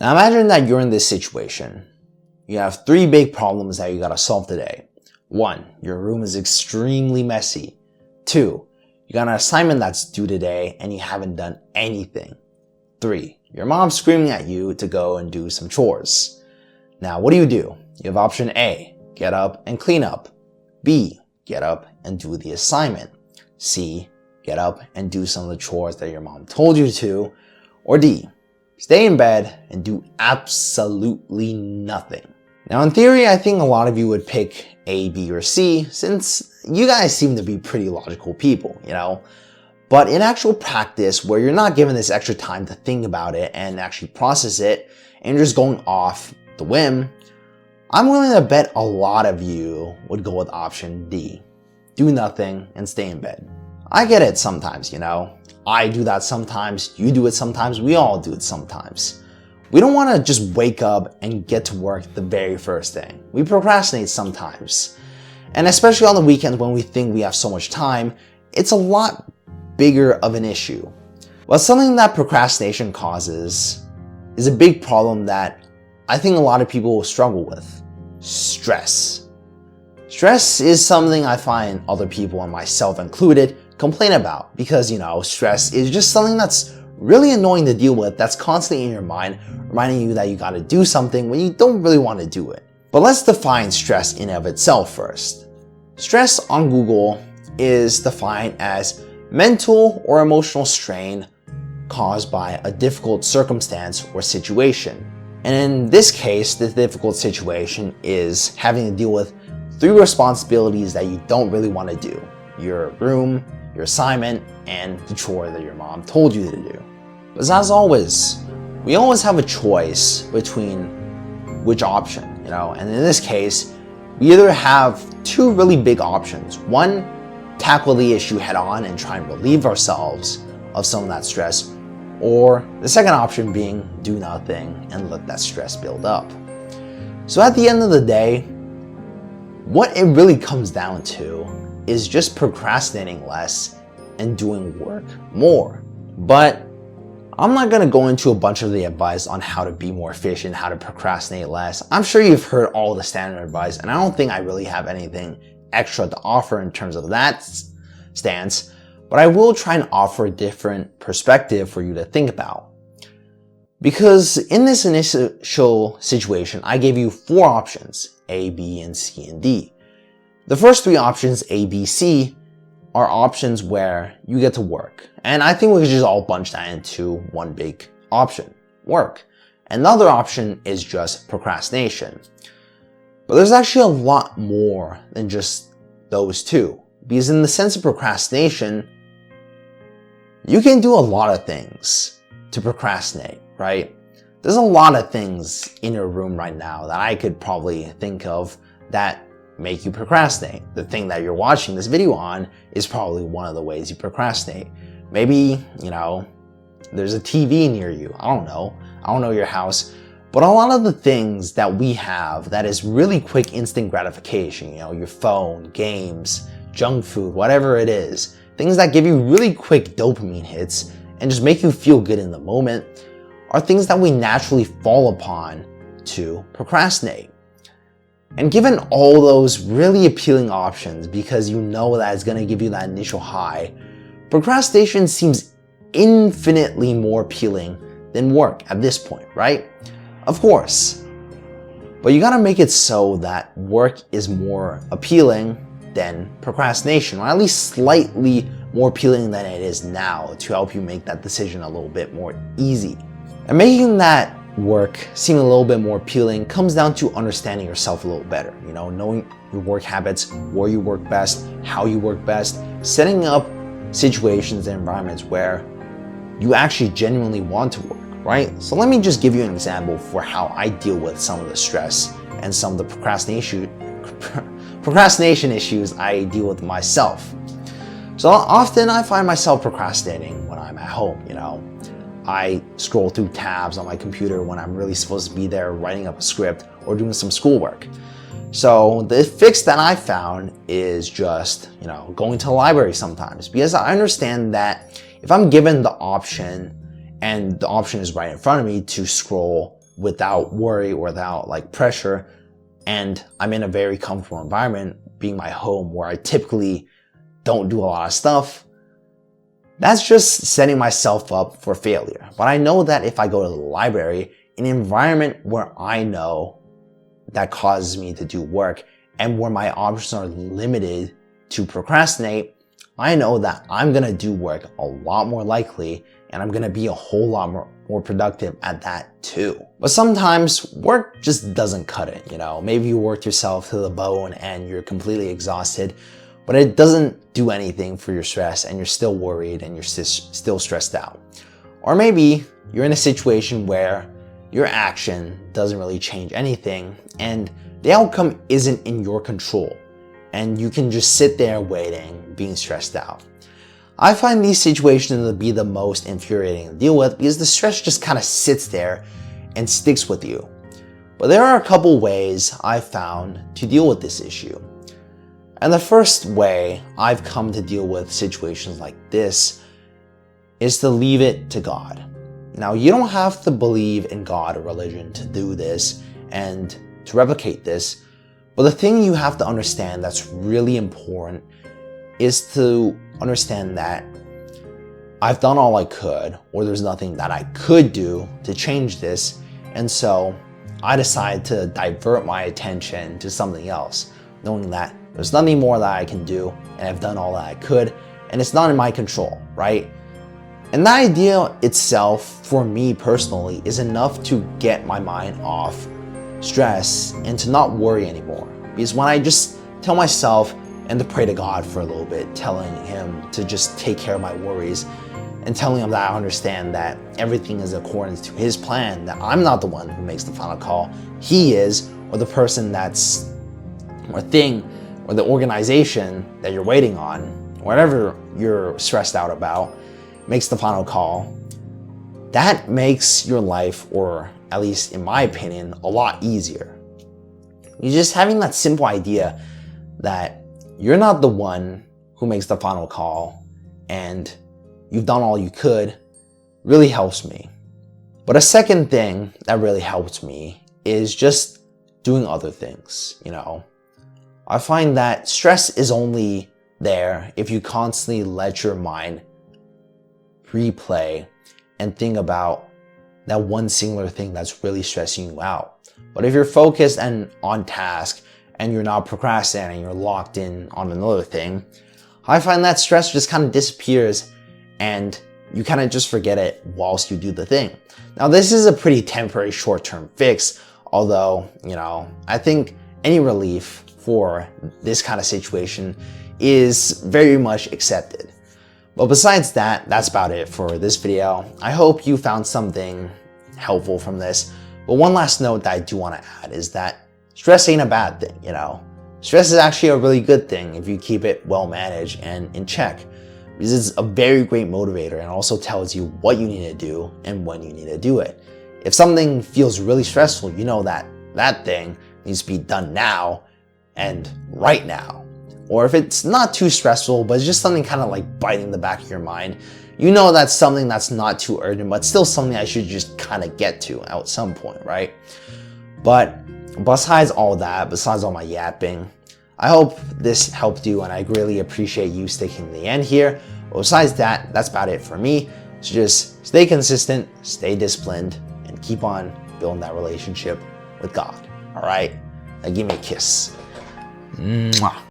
Now imagine that you're in this situation. You have 3 big problems that you gotta solve today. 1, your room is extremely messy. 2, you got an assignment that's due today and you haven't done anything. 3, your mom's screaming at you to go and do some chores. Now what do? You have option A, get up and clean up. B, get up and do the assignment. C, get up and do some of the chores that your mom told you to. Or D, stay in bed and do absolutely nothing. Now in theory, I think a lot of you would pick A, B, or C since you guys seem to be pretty logical people, you know? But in actual practice, where you're not given this extra time to think about it and actually process it, and you're just going off the whim, I'm willing to bet a lot of you would go with option D. Do nothing and stay in bed. I get it sometimes, you know? I do that sometimes, you do it sometimes, we all do it sometimes. We don't want to just wake up and get to work the very first thing. We procrastinate sometimes. And especially on the weekends when we think we have so much time, it's a lot bigger of an issue. Well, something that procrastination causes is a big problem that I think a lot of people will struggle with. Stress. Stress is something I find other people, and myself included, complain about because, you know, stress is just something that's really annoying to deal with, that's constantly in your mind, reminding you that you gotta do something when you don't really want to do it. But let's define stress in and of itself first. Stress on Google is defined as mental or emotional strain caused by a difficult circumstance or situation. And in this case, the difficult situation is having to deal with 3 responsibilities that you don't really want to do. Your room, your assignment, and the chore that your mom told you to do. But as always, we always have a choice between which option, you know, and in this case, we either have 2 really big options. 1, tackle the issue head on and try and relieve ourselves of some of that stress, or the second option being do nothing and let that stress build up. So at the end of the day, what it really comes down to is just procrastinating less and doing work more. But I'm not gonna go into a bunch of the advice on how to be more efficient, how to procrastinate less. I'm sure you've heard all the standard advice, and I don't think I really have anything extra to offer in terms of that stance, but I will try and offer a different perspective for you to think about. Because in this initial situation, I gave you 4 options, A, B, and C, and D. The first 3 options, A, B, C, are options where you get to work. And I think we could just all bunch that into one big option, work. Another option is just procrastination. But there's actually a lot more than just those 2. Because in the sense of procrastination, you can do a lot of things to procrastinate, right? There's a lot of things in your room right now that I could probably think of that make you procrastinate. The thing that you're watching this video on is probably one of the ways you procrastinate. Maybe, you know, there's a TV near you. I don't know your house. But a lot of the things that we have that is really quick instant gratification, you know, your phone, games, junk food, whatever it is, things that give you really quick dopamine hits and just make you feel good in the moment, are things that we naturally fall upon to procrastinate. And given all those really appealing options, because you know that it's going to give you that initial high, procrastination seems infinitely more appealing than work at this point, right? Of course. But you got to make it so that work is more appealing than procrastination, or at least slightly more appealing than it is now, to help you make that decision a little bit more easy. And making that work seem a little bit more appealing comes down to understanding yourself a little better, you know, knowing your work habits, where you work best, how you work best, setting up situations and environments where you actually genuinely want to work, right? So let me just give you an example for how I deal with some of the stress and some of the procrastination issues I deal with myself. So often I find myself procrastinating when I'm at home, you know. I scroll through tabs on my computer when I'm really supposed to be there writing up a script or doing some schoolwork. So the fix that I found is just, you know, going to the library sometimes, because I understand that if I'm given the option and the option is right in front of me to scroll without worry or without like pressure, and I'm in a very comfortable environment, being my home where I typically don't do a lot of stuff, that's just setting myself up for failure. But I know that if I go to the library, an environment where I know that causes me to do work and where my options are limited to procrastinate, I know that I'm gonna do work a lot more likely, and I'm gonna be a whole lot more productive at that too. But sometimes work just doesn't cut it, you know? Maybe you worked yourself to the bone and you're completely exhausted, but it doesn't do anything for your stress and you're still worried and you're still stressed out. Or maybe you're in a situation where your action doesn't really change anything and the outcome isn't in your control, and you can just sit there waiting, being stressed out. I find these situations to be the most infuriating to deal with because the stress just kind of sits there and sticks with you. But there are a couple ways I've found to deal with this issue. And the first way I've come to deal with situations like this is to leave it to God. Now, you don't have to believe in God or religion to do this and to replicate this, but the thing you have to understand that's really important is to understand that I've done all I could, or there's nothing that I could do to change this, and so I decided to divert my attention to something else, knowing that there's nothing more that I can do, and I've done all that I could, and it's not in my control, right? And the idea itself, for me personally, is enough to get my mind off stress and to not worry anymore. Because when I just tell myself and to pray to God for a little bit, telling Him to just take care of my worries and telling Him that I understand that everything is according to His plan, that I'm not the one who makes the final call, He is, or the person that's, or thing, or the organization that you're waiting on, whatever you're stressed out about, makes the final call. That makes your life, or at least in my opinion, a lot easier. You're just having that simple idea that you're not the one who makes the final call and you've done all you could really helps me. But a second thing that really helps me is just doing other things, you know. I find that stress is only there if you constantly let your mind replay and think about that one singular thing that's really stressing you out. But if you're focused and on task and you're not procrastinating, you're locked in on another thing, I find that stress just kind of disappears and you kind of just forget it whilst you do the thing. Now, this is a pretty temporary short-term fix, although, you know, I think any relief for this kind of situation is very much accepted. But besides that, that's about it for this video. I hope you found something helpful from this. But one last note that I do want to add is that stress ain't a bad thing, you know. Stress is actually a really good thing if you keep it well managed and in check. Because it's a very great motivator and also tells you what you need to do and when you need to do it. If something feels really stressful, you know that that thing needs to be done now and right now. Or if it's not too stressful, but it's just something kind of like biting the back of your mind, you know that's something that's not too urgent, but still something I should just kind of get to at some point, right? But besides all that, besides all my yapping, I hope this helped you and I really appreciate you sticking to the end here. But besides that, that's about it for me. So just stay consistent, stay disciplined, and keep on building that relationship with God, all right? Now give me a kiss. Mwah.